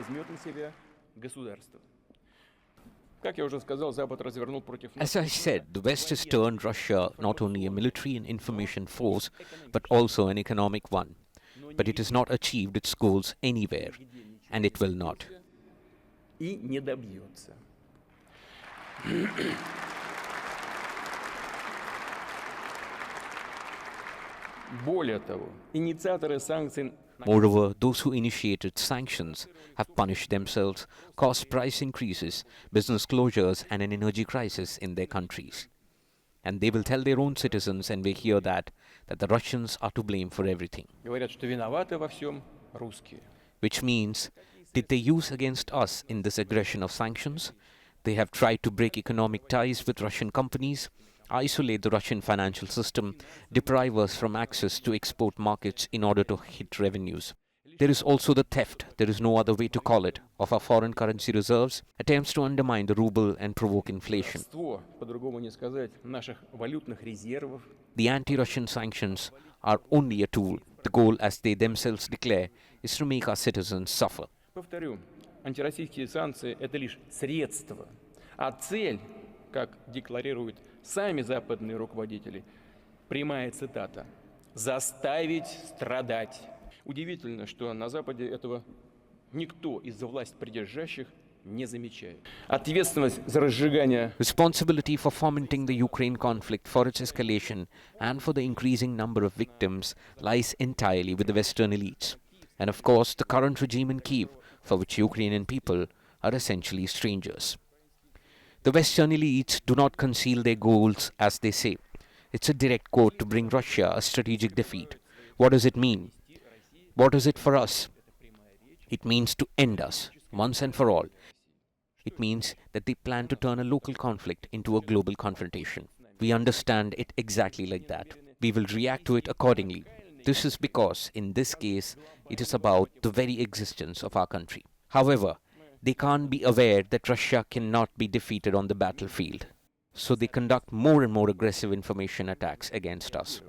возьмет на себя государство. Как я уже сказал, Запад развернул против нас. As I said, the West has turned Russia not only a military and information force, but also an economic one. But it has not achieved its goals anywhere, and it will not. И не добьется. Более того, инициаторы санкций Moreover, those who initiated sanctions have punished themselves, caused price increases, business closures, and an energy crisis in their countries. And they will tell their own citizens, and we hear that the Russians are to blame for everything. говорят, что виноваты во всем русские. Which means, did they use against us in this aggression of sanctions? They have tried to break economic ties with Russian companies, isolate the Russian financial system, deprive us from access to export markets in order to hit revenues. There is also the theft, there is no other way to call it, of our foreign currency reserves, attempts to undermine the ruble and provoke inflation. По-другому не сказать, наших валютных резервов. The anti-Russian sanctions are only a tool. The goal, as they themselves declare, is to make our citizens suffer. Повторю, антироссийские санкции – это лишь средство, а цель, как декларируют сами западные руководители, прямая цитата: «заставить страдать». Удивительно, что на Западе этого никто из властьпридержащих не замечает. Ответственность за разжигание Responsibility for fomenting the Ukraine conflict, for its escalation, and for the increasing number of victims lies entirely with the Western elites. And of course, the current regime in Kyiv, for which Ukrainian people are essentially strangers. The Western elites do not conceal their goals, as they say. It's a direct quote to bring Russia a strategic defeat. What does it mean? What is it for us? It means to end us, once and for all. It means that they plan to turn a local conflict into a global confrontation. We understand it exactly like that. We will react to it accordingly. This is because, in this case, it is about the very existence of our country. However, they can't be aware that Russia cannot be defeated on the battlefield. So they conduct more and more aggressive information attacks against us.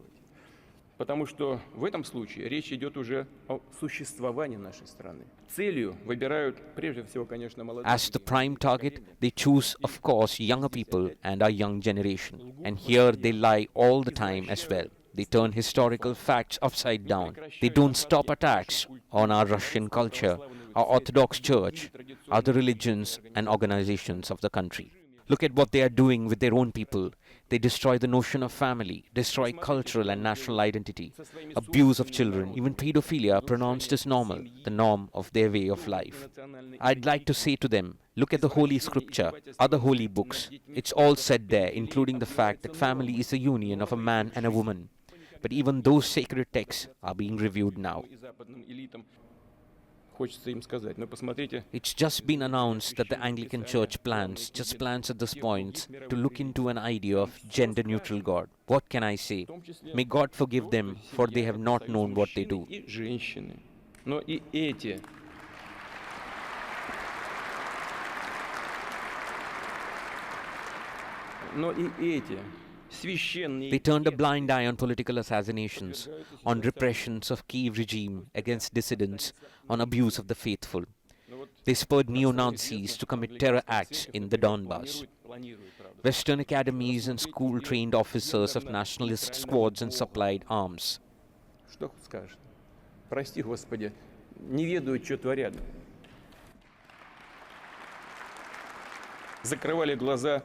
Потому что в этом случае речь идет уже о существовании нашей страны. Целью выбирают прежде всего, конечно, молодых. As the prime target, they choose, of course, younger people and our young generation. And here they lie all the time as well. They turn historical facts upside down. They don't stop attacks on our Russian culture, our Orthodox Church, other religions and organizations of the country. Look at what they are doing with their own people. They destroy the notion of family, destroy cultural and national identity, abuse of children, even pedophilia are pronounced as normal, the norm of their way of life. I'd like to say to them, look at the Holy Scripture, other holy books. It's all said there, including the fact that family is the union of a man and a woman. But even those sacred texts are being reviewed now. It's just been announced that the Anglican Church plans at this point to look into an idea of gender-neutral God. What can I say? May God forgive them, for they have not known what they do. They turned a blind eye on political assassinations, on repressions of Kyiv regime against dissidents, on abuse of the faithful. They spurred neo-Nazis to commit terror acts in the Donbass. Western academies and school-trained officers of nationalist squads and supplied arms. Что скажешь? Прости, Господи, не ведают, что творят. Закрывали глаза.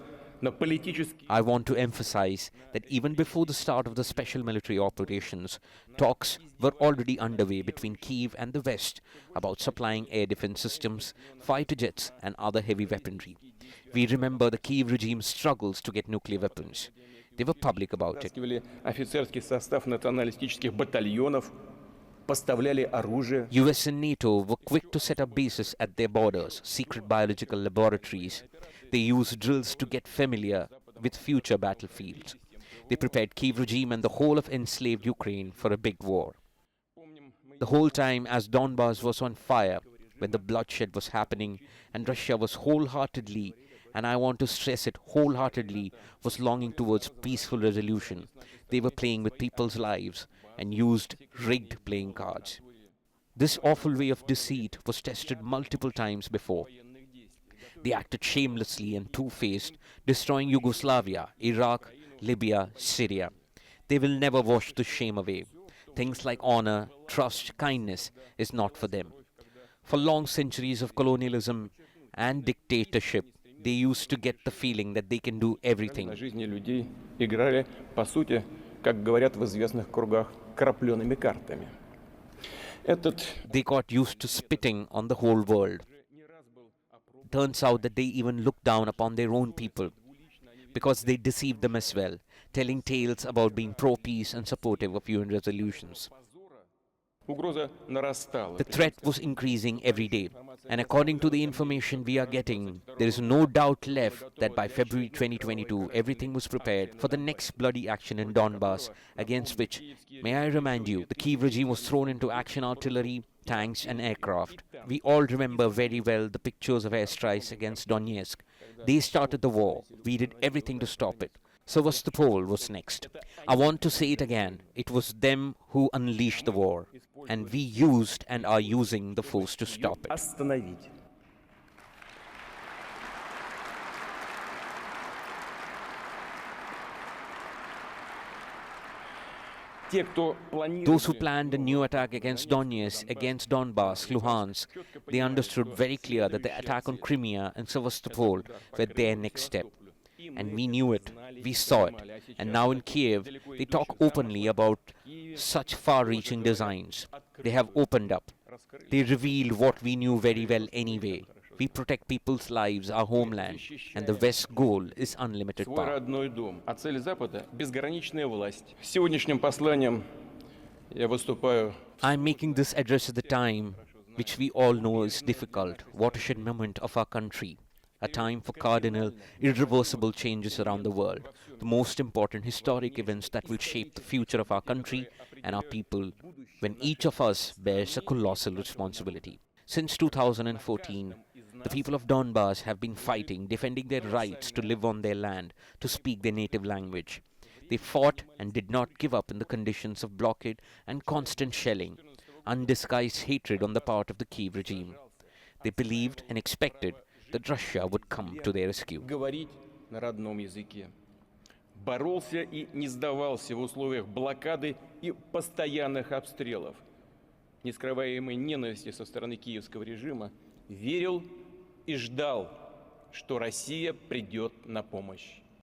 I want to emphasize that even before the start of the special military operations, talks were already underway between Kyiv and the West about supplying air defense systems, fighter jets and other heavy weaponry. We remember the Kyiv regime's struggles to get nuclear weapons. They were public about it. Офицерский состав националистических батальонов, поставляли оружие. US and NATO were quick to set up bases at their borders, secret biological laboratories. They used drills to get familiar with future battlefields. They prepared Kyiv regime and the whole of enslaved Ukraine for a big war. The whole time as Donbass was on fire, when the bloodshed was happening and Russia was wholeheartedly, and I want to stress it, wholeheartedly, was longing towards peaceful resolution. They were playing with people's lives and used rigged playing cards. This awful way of deceit was tested multiple times before. They acted shamelessly and two-faced, destroying Yugoslavia, Iraq, Libya, Syria. They will never wash the shame away. Things like honor, trust, kindness is not for them. For long centuries of colonialism and dictatorship, they used to get the feeling that they can do На everything. жизни людей играли, по сути, как говорят в известных кругах, крапленными картами. Этот They got used to spitting on the whole world. Turns out that they even looked down upon their own people because they deceived them as well, telling tales about being pro-peace and supportive of UN resolutions. угроза нарастала. The threat was increasing every day, and according to the information we are getting, there is no doubt left that by February 2022, everything was prepared for the next bloody action in Donbass, against which, may I remind you, the Kiev regime was thrown into action artillery, tanks and aircraft. We all remember very well the pictures of airstrikes against Donetsk. They started the war. We did everything to stop it. Sevastopol was next. I want to say it again. It was them who unleashed the war, and we used and are using the force to stop it. Остановить. Те, кто Those who планировали planned a new attack against Donetsk, against Donbass, Luhansk, they understood very clear that the attack on Crimea and Sevastopol were their next step. And we knew it, we saw it. And now in Kiev, they talk openly about such far-reaching designs. They have opened up. They revealed what we knew very well anyway. We protect people's lives, our homeland, and the West's goal is unlimited свой power. родной дом. А цель Запада– безграничная власть. С сегодняшним посланием я выступаю I'm making this address at the time which we all know is difficult, watershed moment of our country, a time for cardinal, irreversible changes around the world, the most important historic events that will shape the future of our country and our people, when each of us bears a colossal responsibility. Since 2014, the people of Donbass have been fighting, defending their rights to live on their land, to speak their native language. They fought and did not give up in the conditions of blockade and constant shelling, undisguised hatred on the part of the Kiev regime. They believed and expected that Russia would come to their rescue. говорить на родном языке. Боролся и не сдавался в условиях блокады и постоянных обстрелов. Нескрываемой ненависти со стороны киевского режима, верил и ждал, что Россия придет на помощь.